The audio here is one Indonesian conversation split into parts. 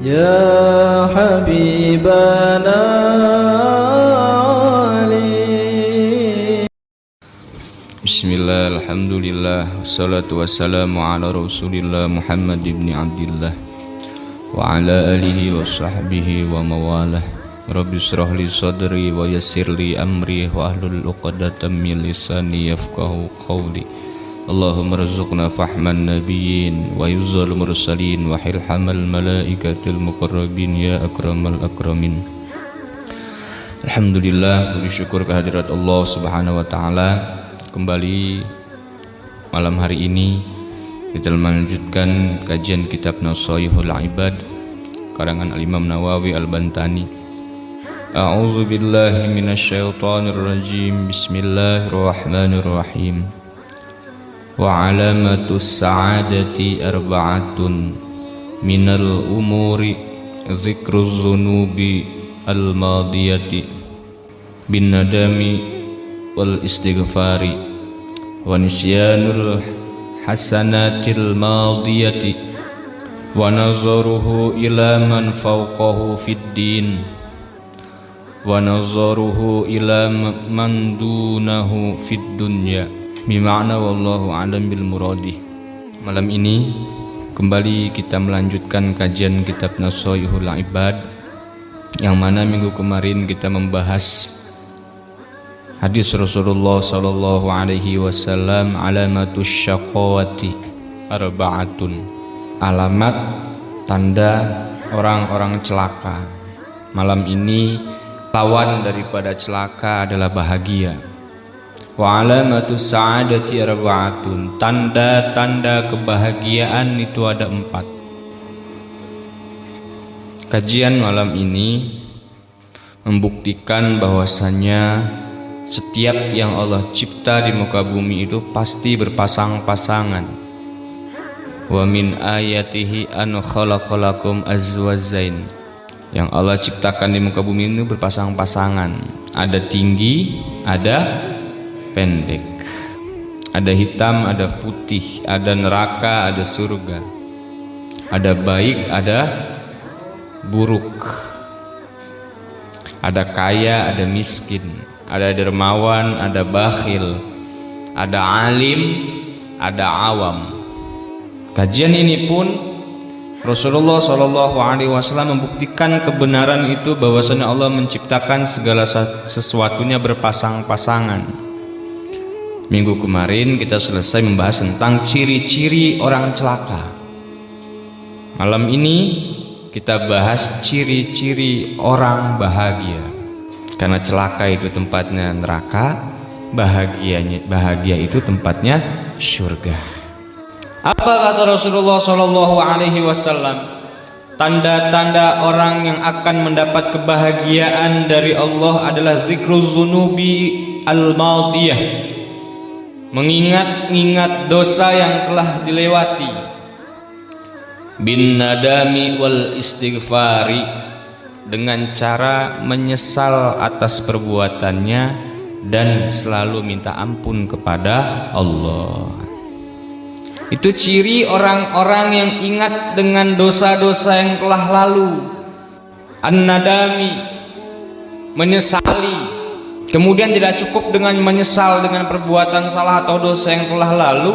يا حبيبنا علي. Bismillah, alhamdulillah, wassalatu wassalamu ala rasulillah Muhammad ibn Abdillah wa ala alihi wa sahbihi wa mawalah. Rabbi shrah li sadri wa yassir li amri wa ahlul uqdatan min lisani yafqahu qawli. Allahumma rzuqna fahman nabiyyin wa yuzal mursalin wa hilhamal malaikatil muqarrabin ya akramal akramin. Alhamdulillah, bersyukur kehadirat Allah Subhanahu wa taala. Kembali malam hari ini kita melanjutkan kajian kitab Nashaihul Ibad karangan Al-Imam Nawawi Al-Bantani. A'udzu billahi minasyaitonir rajim. Bismillahirrahmanirrahim. Wa alamatus sa'adati arba'atun minal umuri dzikruz dzunubi al-madiyati bin nadami wal istighfari wa nisyanul hasanatil madiyati wa nazaruhu ila man fawqahu fid din wa nazaruhu ila man dunahu fid dunya. Bima'na wallahu a'lam bil muradi. Malam ini kembali kita melanjutkan kajian kitab Nashaihul Ibad, yang mana minggu kemarin kita membahas hadis Rasulullah sallallahu alaihi wasallam, alamatus syaqawati arba'atun, alamat tanda orang-orang celaka. Malam ini lawan daripada celaka adalah bahagia. Wa alamatus sa'adati arba'atun, tanda-tanda kebahagiaan itu ada 4. Kajian malam ini membuktikan bahwasanya setiap yang Allah cipta di muka bumi itu pasti berpasang-pasangan. Wa min ayatihi an khalaqalakum azwajain, yang Allah ciptakan di muka bumi itu berpasang-pasangan. Ada tinggi, ada pendek, ada hitam, ada putih, ada neraka, ada surga, ada baik, ada buruk, ada kaya, ada miskin, ada dermawan, ada bakhil, ada alim, ada awam. Kajian ini pun Rasulullah SAW membuktikan kebenaran itu, bahwasanya Allah menciptakan segala sesuatunya berpasang-pasangan. Minggu kemarin kita selesai membahas tentang ciri-ciri orang celaka. Malam ini kita bahas ciri-ciri orang bahagia. Karena celaka itu tempatnya neraka, bahagia itu tempatnya surga. Apa kata Rasulullah sallallahu alaihi wasallam? Tanda-tanda orang yang akan mendapat kebahagiaan dari Allah adalah zikruz dzunubi al-madiyah, mengingat-ingat dosa yang telah dilewati, bin nadami wal istighfari, dengan cara menyesal atas perbuatannya dan selalu minta ampun kepada Allah. Itu ciri orang-orang yang ingat dengan dosa-dosa yang telah lalu. An-nadami, menyesali. Kemudian tidak cukup dengan menyesal dengan perbuatan salah atau dosa yang telah lalu,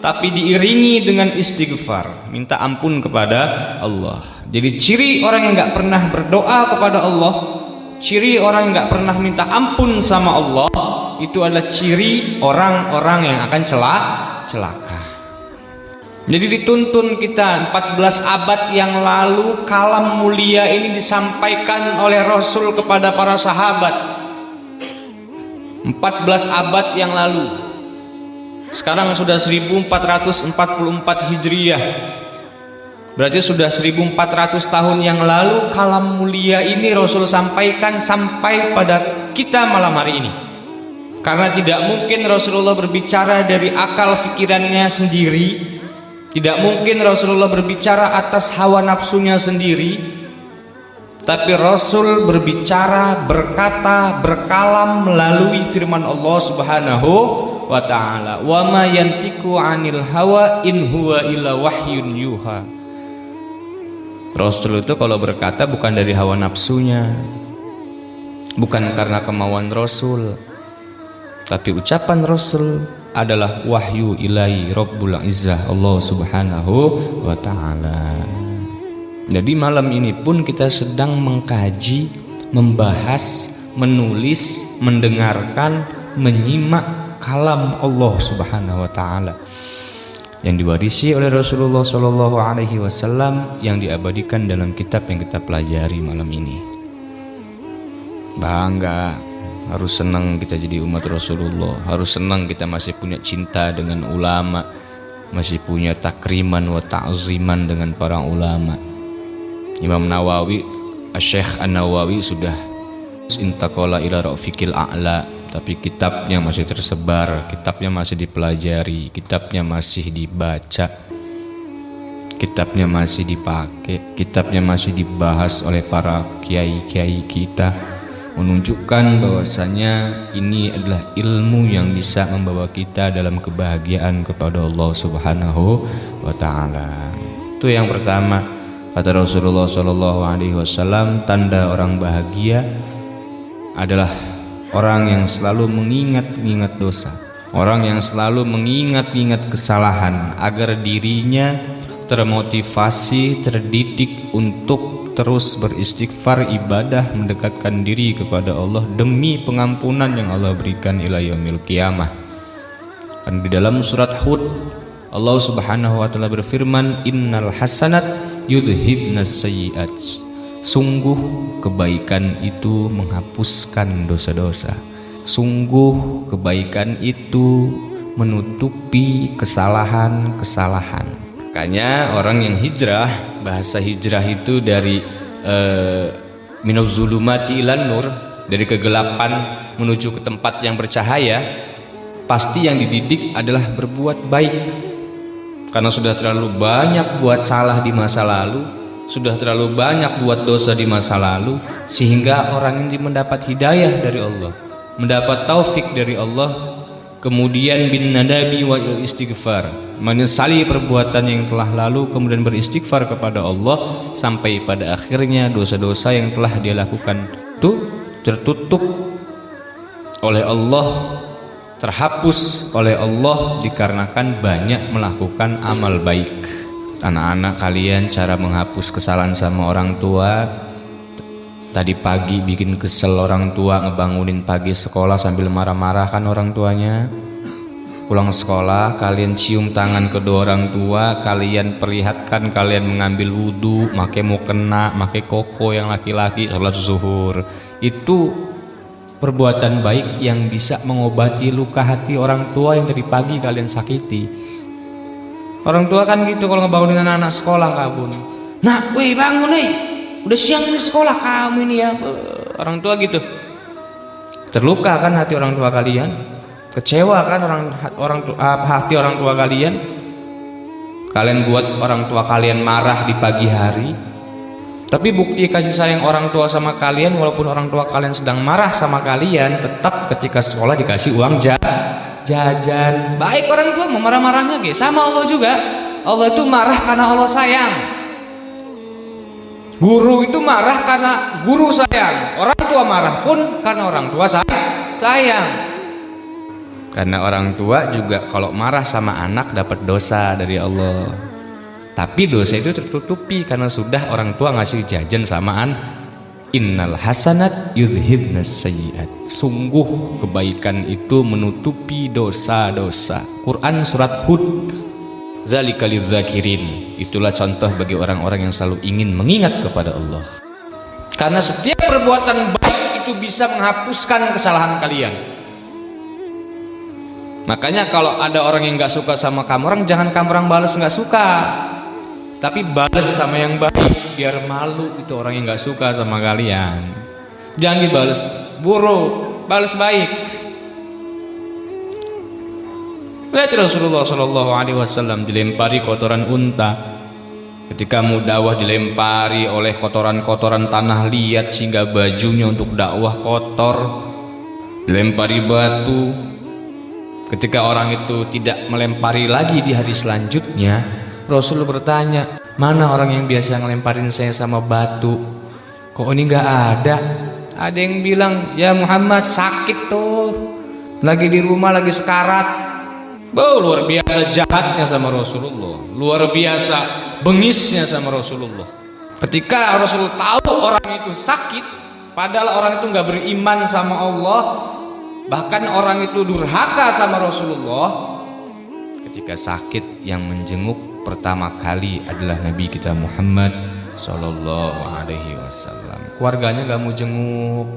tapi diiringi dengan istighfar, minta ampun kepada Allah. Jadi ciri orang yang nggak pernah berdoa kepada Allah, ciri orang yang nggak pernah minta ampun sama Allah, itu adalah ciri orang-orang yang akan celaka. Jadi dituntun kita 14 abad yang lalu, kalam mulia ini disampaikan oleh Rasul kepada para sahabat. 14 abad yang lalu. Sekarang sudah 1444 Hijriah. Berarti sudah 1400 tahun yang lalu kalam mulia ini Rasul sampaikan sampai pada kita malam hari ini. Karena tidak mungkin Rasulullah berbicara dari akal fikirannya sendiri, tidak mungkin Rasulullah berbicara atas hawa nafsunya sendiri, tapi Rasul berbicara, berkata, berkalam melalui firman Allah Subhanahu wa ta'ala. Wa ma yantiqu 'anil hawa in huwa illa wahyun yuha. Rasul itu kalau berkata bukan dari hawa nafsunya, bukan karena kemauan Rasul, tapi ucapan Rasul adalah wahyu ilahi Rabbul Izzah, Allah Subhanahu wa ta'ala. Jadi malam ini pun kita sedang mengkaji, membahas, menulis, mendengarkan, menyimak kalam Allah Subhanahu wa ta'ala yang diwarisi oleh Rasulullah Shallallahu Alaihi Wasallam, yang diabadikan dalam kitab yang kita pelajari malam ini. Bangga, harus senang kita jadi umat Rasulullah, harus senang kita masih punya cinta dengan ulama, masih punya takriman wa ta'ziman dengan para ulama. Imam Nawawi, Syekh An-Nawawi sudah intaqala ila rafiqil a'la, tapi kitabnya masih tersebar, kitabnya masih dipelajari, kitabnya masih dibaca, kitabnya masih dipakai, kitabnya masih dibahas oleh para kiai-kiai kita, menunjukkan bahwasanya ini adalah ilmu yang bisa membawa kita dalam kebahagiaan kepada Allah Subhanahu wa ta'ala. Itu yang pertama, kata Rasulullah Shallallahu Alaihi Wasallam, tanda orang bahagia adalah orang yang selalu mengingat-ingat dosa, orang yang selalu mengingat-ingat kesalahan, agar dirinya termotivasi, terdidik untuk terus beristighfar, ibadah, mendekatkan diri kepada Allah demi pengampunan yang Allah berikan ila yaumil qiyamah. Dan di dalam surat Hud, Allah Subhanahu wa ta'ala berfirman, innal hasanat yudhibnas sayyi'at. Sungguh kebaikan itu menghapuskan dosa-dosa. Sungguh kebaikan itu menutupi kesalahan-kesalahan. Makanya orang yang hijrah, bahasa hijrah itu dari minaz zulumati ilan nur, dari kegelapan menuju ke tempat yang bercahaya, pasti yang dididik adalah berbuat baik. Karena sudah terlalu banyak buat salah di masa lalu, sudah terlalu banyak buat dosa di masa lalu, sehingga orang ini mendapat hidayah dari Allah, mendapat taufik dari Allah, kemudian bin nadabi wa il istighfar, menyesali perbuatan yang telah lalu, kemudian beristighfar kepada Allah, sampai pada akhirnya dosa-dosa yang telah dia lakukan itu tertutup oleh Allah, terhapus oleh Allah, dikarenakan banyak melakukan amal baik. Anak-anak kalian, cara menghapus kesalahan sama orang tua, tadi pagi bikin kesel orang tua, ngebangunin pagi sekolah sambil marah-marah kan orang tuanya. Pulang sekolah kalian cium tangan kedua orang tua, kalian perlihatkan kalian mengambil wudhu, make mukena, make koko yang laki-laki, sholat zuhur. Itu perbuatan baik yang bisa mengobati luka hati orang tua yang tadi pagi kalian sakiti. Orang tua kan gitu kalau ngebangunin anak-anak sekolah, kabun. Nah, wih bangun nih, udah siang ini sekolah kamu ini ya. Orang tua gitu. Terluka kan hati orang tua kalian, kecewa kan hati orang tua kalian. Kalian buat orang tua kalian marah di pagi hari. Tapi bukti kasih sayang orang tua sama kalian, walaupun orang tua kalian sedang marah sama kalian, tetap ketika sekolah dikasih uang jajan. Baik orang tua mau marah-marahnya sama Allah juga. Allah itu marah karena Allah sayang. Guru itu marah karena guru sayang. Orang tua marah pun karena orang tua sayang. Karena orang tua juga kalau marah sama anak dapat dosa dari Allah. Tapi dosa itu tertutupi karena sudah orang tua ngasih jajan samaan. Innal hasanat yudhibnas sayyi'at. Sungguh kebaikan itu menutupi dosa-dosa. Quran surat Hud. Zalika lidzakirin. Itulah contoh bagi orang-orang yang selalu ingin mengingat kepada Allah. Karena setiap perbuatan baik itu bisa menghapuskan kesalahan kalian. Makanya kalau ada orang yang gak suka sama kamu, orang jangan kamu orang balas gak suka, tapi balas sama yang baik, biar malu itu orang yang gak suka sama kalian. Jangan dibales buruk, balas baik. Lihat Rasulullah Shallallahu Alaihi Wasallam dilempari kotoran unta. Ketika mau dakwah dilempari oleh kotoran-kotoran tanah liat sehingga bajunya untuk dakwah kotor, dilempari batu. Ketika orang itu tidak melempari lagi di hari selanjutnya, Rasul bertanya, Mana orang yang biasa ngelemparin saya sama batu? Kok ini nggak ada? Ada yang bilang, ya Muhammad sakit tuh, lagi di rumah lagi sekarat. Luar biasa jahatnya sama Rasulullah, luar biasa bengisnya sama Rasulullah. Ketika Rasulullah tahu orang itu sakit, padahal orang itu nggak beriman sama Allah, bahkan orang itu durhaka sama Rasulullah. Ketika sakit, yang menjenguk pertama kali adalah Nabi kita Muhammad Sallallahu Alaihi Wasallam. Keluarganya nggak mau jenguk,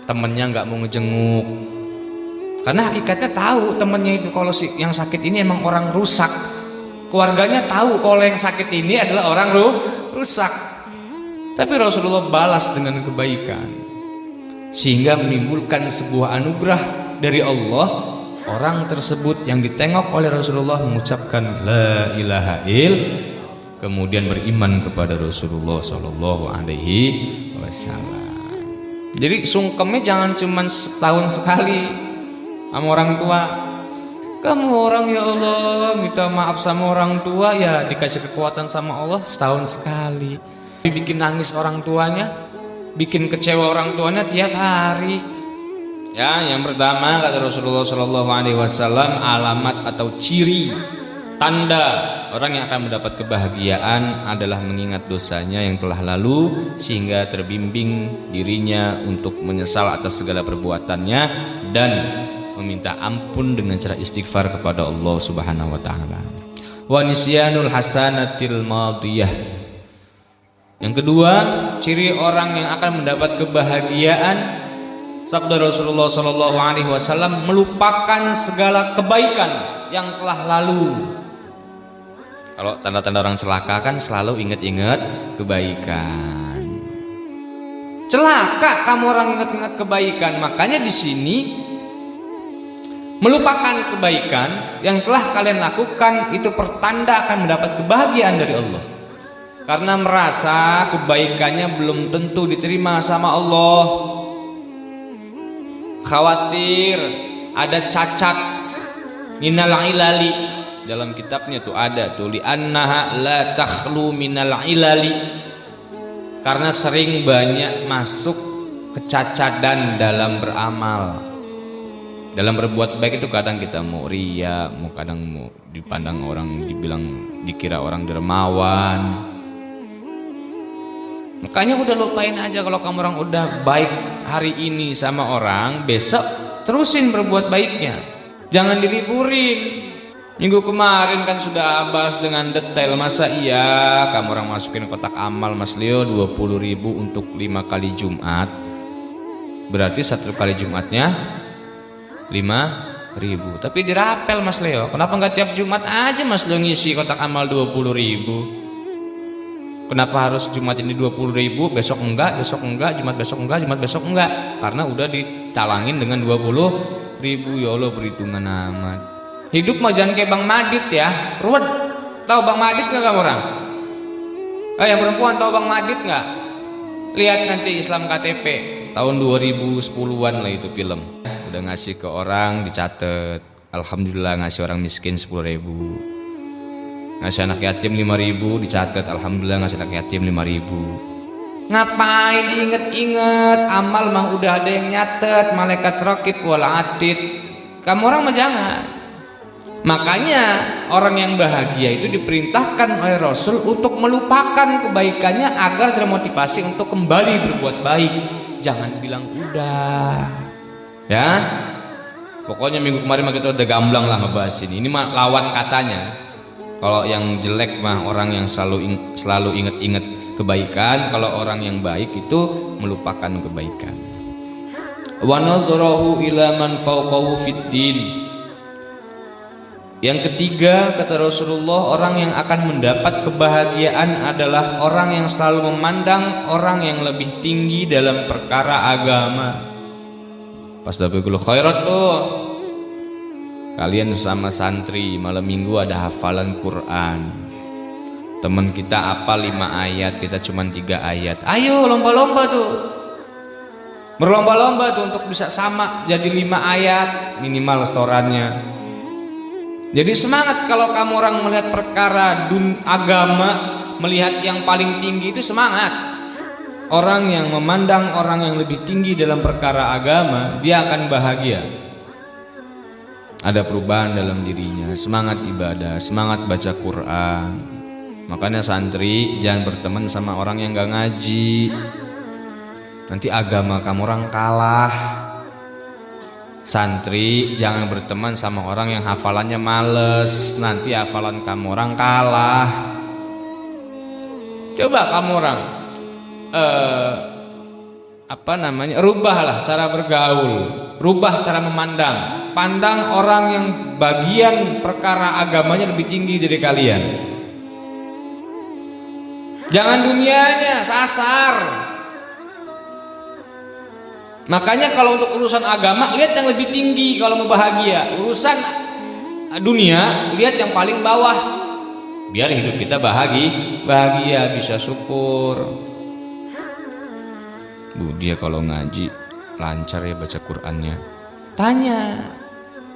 temennya nggak mau ngejenguk, karena hakikatnya tahu temennya itu kalau yang sakit ini emang orang rusak. Keluarganya tahu kalau yang sakit ini adalah orang rusak. Tapi Rasulullah balas dengan kebaikan, sehingga menimbulkan sebuah anugerah dari Allah. Orang tersebut yang ditengok oleh Rasulullah mengucapkan la ilaha illallah, kemudian beriman kepada Rasulullah Shallallahu Alaihi Wasallam. Jadi sungkemnya jangan cuma setahun sekali sama orang tua. Kamu orang, ya Allah, minta maaf sama orang tua, ya dikasih kekuatan sama Allah setahun sekali. Bikin nangis orang tuanya, bikin kecewa orang tuanya tiap hari. Ya, yang pertama kata Rasulullah Shallallahu Alaihi Wasallam, alamat atau ciri tanda orang yang akan mendapat kebahagiaan adalah mengingat dosanya yang telah lalu sehingga terbimbing dirinya untuk menyesal atas segala perbuatannya dan meminta ampun dengan cara istighfar kepada Allah Subhanahu wa taala. Wa nisyanul hasanatil madiyah. Yang kedua, ciri orang yang akan mendapat kebahagiaan, sabda Rasulullah Shallallahu Alaihi Wasallam, melupakan segala kebaikan yang telah lalu. Kalau tanda-tanda orang celaka kan selalu ingat-ingat kebaikan. Celaka kamu orang ingat-ingat kebaikan. Makanya di sini melupakan kebaikan yang telah kalian lakukan itu pertanda akan mendapat kebahagiaan dari Allah. Karena merasa kebaikannya belum tentu diterima sama Allah. Khawatir ada cacat minal ilali, dalam kitabnya tuh ada tuh, li annaha la takhlu minal ilali, karena sering banyak masuk kecacatan dalam beramal, dalam berbuat baik itu. Kadang kita mau ria, mau kadang mau dipandang orang, dibilang dikira orang dermawan. Makanya udah lupain aja. Kalau kamu orang udah baik hari ini sama orang, besok terusin berbuat baiknya, jangan diliburin. Minggu kemarin kan sudah bahas dengan detail. Masa iya kamu orang masukin kotak amal Mas Leo 20.000 untuk 5 kali Jumat, berarti 1 kali Jumatnya 5.000. Tapi dirapel Mas Leo, kenapa nggak tiap Jumat aja Mas Leo ngisi kotak amal 20.000? Kenapa harus Jumat ini 20.000, besok enggak, besok enggak, Jumat besok enggak, Jumat besok enggak? Karena udah ditalangin dengan 20.000. Ya Allah, perhitungan amat. Hidup mah jangan kayak Bang Madit ya, ruwet. Tahu Bang Madit nggak kamu orang? Yang perempuan tahu Bang Madit nggak? Lihat nanti Islam KTP tahun 2010-an lah itu film. Udah ngasih ke orang dicatat, alhamdulillah ngasih orang miskin 10.000. Ngasih anak yatim 5.000 dicatat, alhamdulillah ngasih anak yatim 5.000. Ngapain diinget-inget? Amal mah udah ada yang nyatet, malaikat raqib wal atid. Kamu orang mah jangan. Makanya orang yang bahagia itu diperintahkan oleh Rasul untuk melupakan kebaikannya agar termotivasi untuk kembali berbuat baik. Jangan bilang udah. Ya. Pokoknya minggu kemarin mah kita udah gamblang lah ngebahas ini. Ini mah lawan katanya. Kalau yang jelek mah orang yang selalu ingat-ingat kebaikan. Kalau orang yang baik itu melupakan kebaikan. Wa nazarahu ila man fawqahu fiddin. Yang ketiga kata Rasulullah, orang yang akan mendapat kebahagiaan adalah orang yang selalu memandang orang yang lebih tinggi dalam perkara agama. Pas Dabegul Khairat tuh, kalian sama santri malam minggu ada hafalan Quran. Teman kita hafal 5 ayat, kita cuma 3 ayat. Ayo lomba-lomba tuh, berlomba-lomba tuh untuk bisa sama jadi 5 ayat minimal setorannya. Jadi semangat kalau kamu orang melihat perkara agama melihat yang paling tinggi itu semangat. Orang yang memandang orang yang lebih tinggi dalam perkara agama, dia akan bahagia. Ada perubahan dalam dirinya, semangat ibadah, semangat baca Quran. Makanya santri jangan berteman sama orang yang gak ngaji. Nanti agama kamu orang kalah. Santri jangan berteman sama orang yang hafalannya males. Nanti hafalan kamu orang kalah. Coba kamu orang rubahlah cara bergaul, rubah cara memandang. Pandang orang yang bagian perkara agamanya lebih tinggi dari kalian. Jangan dunianya, sasar. Makanya kalau untuk urusan agama, lihat yang lebih tinggi kalau mau bahagia. Urusan dunia, lihat yang paling bawah. Biar hidup kita bahagia, bisa syukur. Bu, dia kalau ngaji lancar ya baca Qur'annya. Tanya,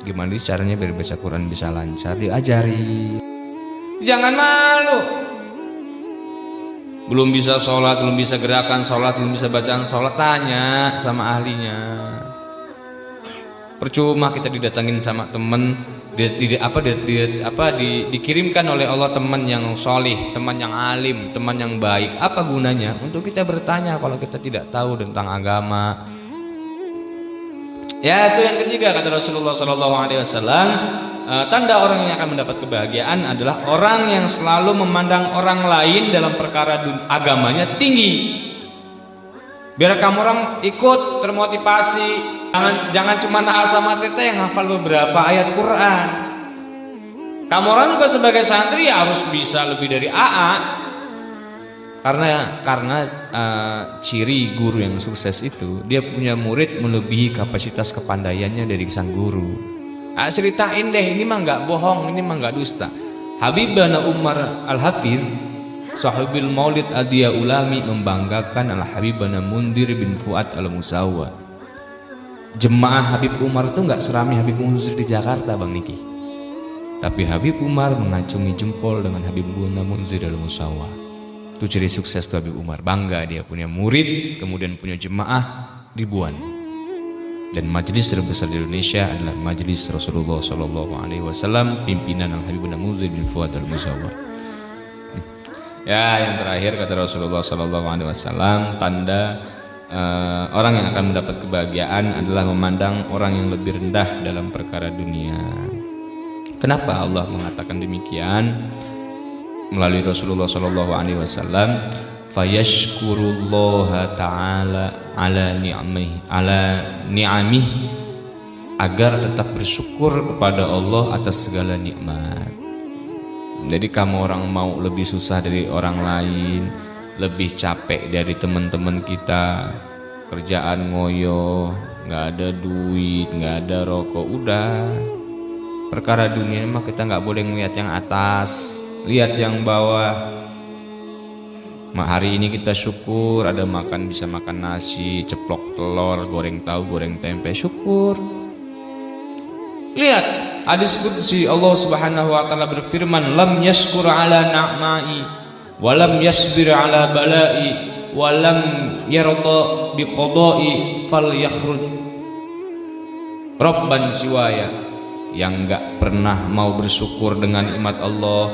gimana sih caranya biar baca Qur'an bisa lancar? Diajari. Jangan malu. Belum bisa sholat, belum bisa gerakan sholat, belum bisa bacaan sholat, tanya sama ahlinya. Percuma kita didatangin sama temen, dikirimkan oleh Allah teman yang solih, teman yang alim, teman yang baik. Apa gunanya untuk kita bertanya kalau kita tidak tahu tentang agama? Ya, itu yang ketiga kata Rasulullah SAW. Tanda orang yang akan mendapat kebahagiaan adalah orang yang selalu memandang orang lain dalam perkara agamanya tinggi. Biar kamu orang ikut termotivasi. Jangan cuma asal matete yang hafal beberapa ayat Quran. Kamu orang juga sebagai santri ya harus bisa lebih dari AA. Karena ciri guru yang sukses itu dia punya murid melebihi kapasitas kepandaiannya dari sang guru. Ceritain deh, ini mah nggak bohong, ini mah nggak dusta. Habibana Umar Al-Hafiz, sahibil Maulid Adia Ulami, membanggakan Al-Habibana Mundir bin Fuad Al-Musawwa. Jemaah Habib Umar itu nggak serami Habib Munzir di Jakarta, Bang Niki. Tapi Habib Umar mengacungi jempol dengan Habib Munzir Al-Musawwa. Itu ciri sukses tuh Habib Umar. Bangga dia punya murid, kemudian punya jemaah ribuan. Dan majelis terbesar di Indonesia adalah majelis Rasulullah SAW, pimpinan Al-Habib Munzir bin Fuad Al-Musawwa. Ya, yang terakhir kata Rasulullah SAW, tanda orang yang akan mendapat kebahagiaan adalah memandang orang yang lebih rendah dalam perkara dunia. Kenapa Allah mengatakan demikian? Melalui Rasulullah SAW, fayashkurullaha ta'ala ala ni'amih, agar tetap bersyukur kepada Allah atas segala nikmat. Jadi kamu orang mau lebih susah dari orang lain, lebih capek dari teman-teman kita, kerjaan ngoyo, nggak ada duit, nggak ada rokok, udah perkara dunia mah kita nggak boleh ngelihat yang atas, lihat yang bawah. Hari ini kita syukur ada makan, bisa makan nasi, ceplok telur, goreng tahu, goreng tempe, syukur. Lihat hadis qudsi, Allah Subhanahu wa taala berfirman, lam yashkur ala na'mai walam yasbir ala balai walam yarda biqadai falyakhruj rabban siwaya. Yang enggak pernah mau bersyukur dengan nikmat Allah,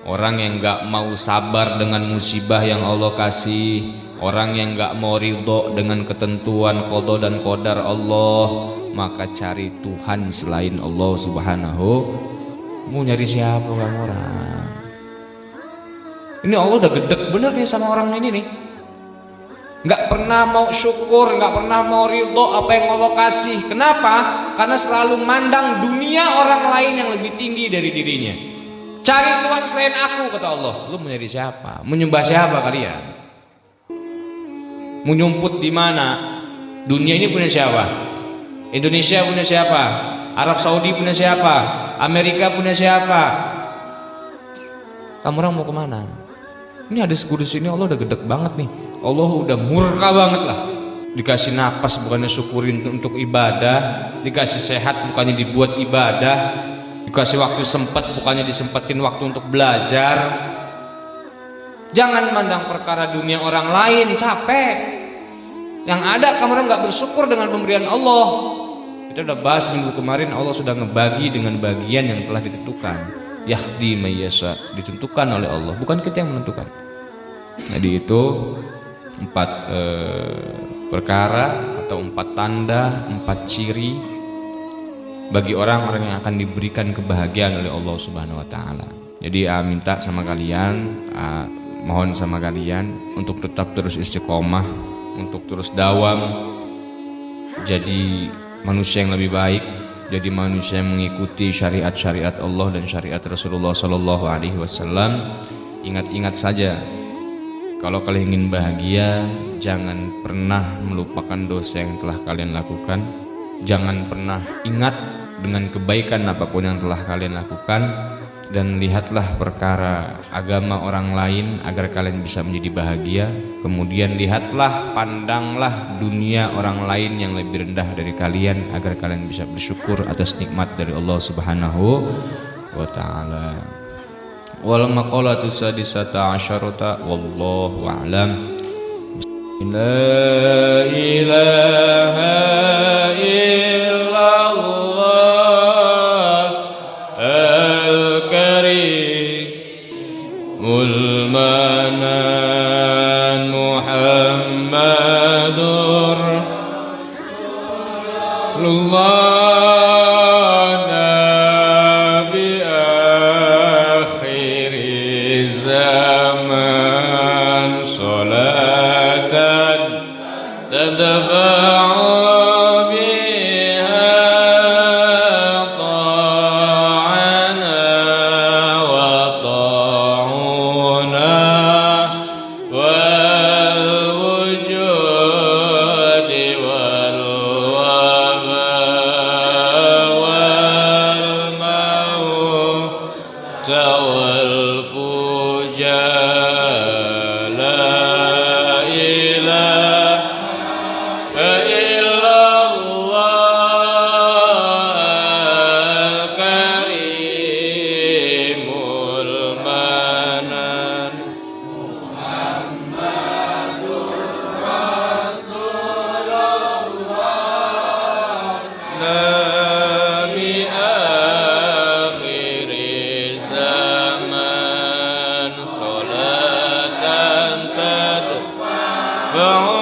orang yang enggak mau sabar dengan musibah yang Allah kasih, orang yang enggak mau ridho dengan ketentuan qada dan qadar Allah, maka cari Tuhan selain Allah Subhanahu. Mau nyari siapa kamu orang? Ini Allah udah gedek bener nih sama orang ini nih. Nggak pernah mau syukur, nggak pernah mau ridho apa yang Allah kasih. Kenapa? Karena selalu mandang dunia orang lain yang lebih tinggi dari dirinya. Cari Tuhan selain aku, kata Allah. Lu mau nyari siapa? Menyembah siapa kalian? Mau nyumput di mana? Dunia ini punya siapa? Indonesia punya siapa? Arab Saudi punya siapa? Amerika punya siapa? Kamu orang mau kemana? Ini hadis kudus ini Allah udah gedek banget nih. Allah udah murka banget lah. Dikasih napas bukannya syukurin untuk ibadah, dikasih sehat bukannya dibuat ibadah, dikasih waktu sempat bukannya disempetin waktu untuk belajar. Jangan mandang perkara dunia orang lain, capek. Yang ada kamu nggak bersyukur dengan pemberian Allah. Kita udah bahas minggu kemarin, Allah sudah ngebagi dengan bagian yang telah ditentukan. Yahdi mayyasha, ditentukan oleh Allah, bukan kita yang menentukan. Jadi itu 4 perkara atau 4 tanda, 4 ciri bagi orang-orang yang akan diberikan kebahagiaan oleh Allah Subhanahu wa taala. Jadi minta sama kalian, mohon sama kalian untuk tetap terus istiqomah, untuk terus dawam jadi manusia yang lebih baik, jadi manusia yang mengikuti syariat-syariat Allah dan syariat Rasulullah sallallahu alaihi wasallam. Ingat-ingat saja, kalau kalian ingin bahagia, jangan pernah melupakan dosa yang telah kalian lakukan. Jangan pernah ingat dengan kebaikan apapun yang telah kalian lakukan. Dan lihatlah perkara agama orang lain agar kalian bisa menjadi bahagia. Kemudian lihatlah, pandanglah dunia orang lain yang lebih rendah dari kalian agar kalian bisa bersyukur atas nikmat dari Allah Subhanahu wa taala. Wal maqalatu sadisata asyarata wallahu a'lam. La ilaha illallah al-karimul manan Muhammadur Rasulullah zaman salatan tadfa'u biha ta'ana wa ta'una wal wujudi wal waba wal maut wal Oh